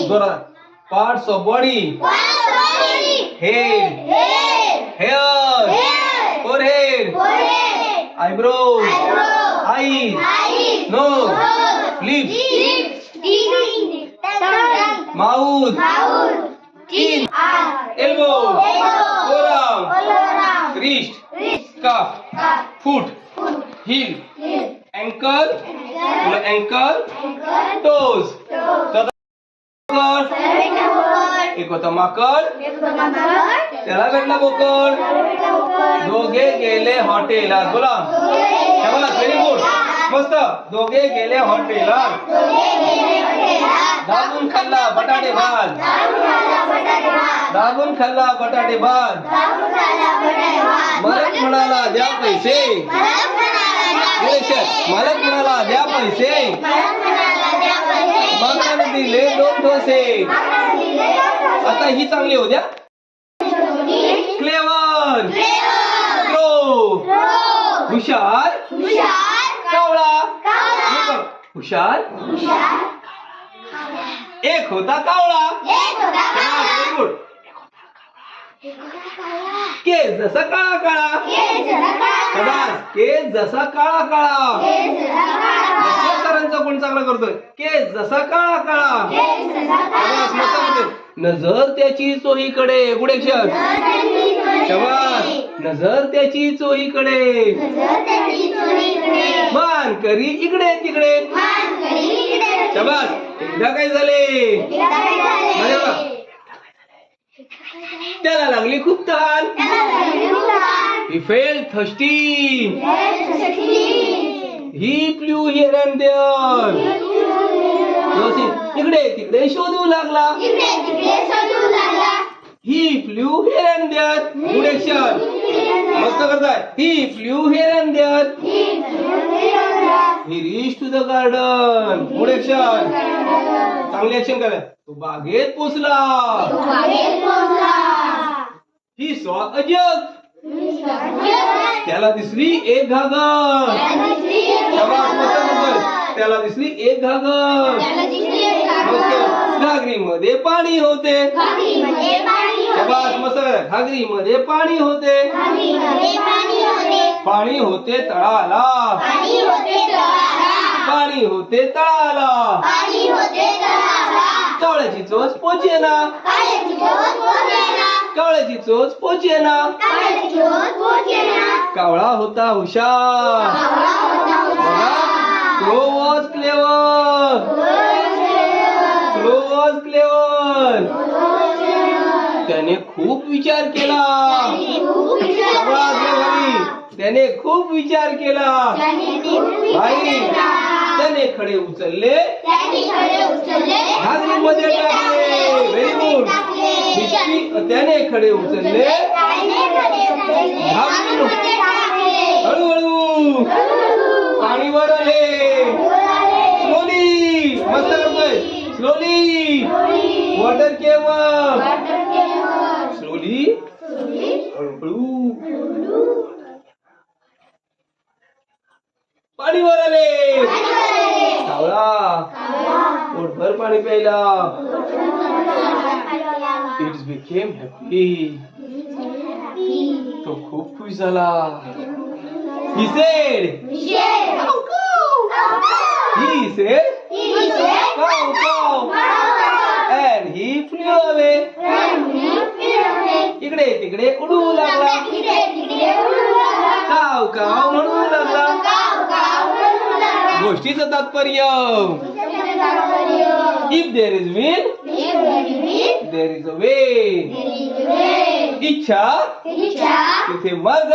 जोरात. Parts of body. Head. Hair. Forehead. Eyebrows. Eyes. Nose. Lips. Mouth. Chin. Elbow. Forearm. Wrist. Cuff. Foot. Heel. Ankle. Toes. एक होता माकड, त्याला भेटला बोकड. दोघे गेले हॉटेलात. बोला व्हेरी गुड, मस्त. दोघे गेले हॉटेलात. दाबून खाल्ला बटाटे भात. दाबून खाल्ला बटाटे भात. मालक म्हणाला द्या पैसे. मालक म्हणाला द्या पैसे. मालकाने दिले 2 डोसे. आता ही चांगली होऊ द्या. क्लेवर. प्रो. हुशार. कावळा. हुशार. एक होता कावळा. Very good. केस जसा काळा काळा. केस जसा काळा काळा. सरांचा कोण चांगला करतोय. केस जसा काळा काळा. नजर त्याची चोहीकडे. Good action. शाबास. नजर त्याची चोहीकडे. मान करी इकडे तिकडे. शाबास. एकदा काय झाले. त्याला लागली खूप तहान. He felt thirsty. He flew here and there. इकडे तिकडे शोधू लागला. He flew here and there. Good action. मस्त करताय. He flew here and there. He reached to the garden. Good action. चांगली ऍक्शन करा. तो बागेत पोहोचला. He saw a jug. त्याला दिसली एक घागर. त्याला दिसली एक घागर. घागरीमध्ये पाणी होते. घागरीमध्ये पाणी होते. पाणी होते तळाला. पाणी होते तळाला. कावळ्याची चोच पोचेना. कावळ्याची चोच पोचेना. कावळा होता हुशार. Crow was clever. Crow was clever. त्याने खूप विचार केला. त्याने खूप विचार केला. भाई त्याने खडे उचलले. घागरीमध्ये टाकले. Very good. त्याने खडे उचलले. हळूहळू पाणीवर आले. स्लोली. मस्त करतोय. स्लोली. वॉटर केम. स्लोली. हळूहळू पाणीवर आले. कावळा पोटभर पाणी प्यायला. It's became happy. तो खूप खुश झाला. He said. He said. Cow, cow. And he flew away. इकडे तिकडे उडू लागला. काव काव म्हणू लागला. गोष्टीचं तात्पर्य. If there is will, there is a way. इच्छा तिथे मार्ग.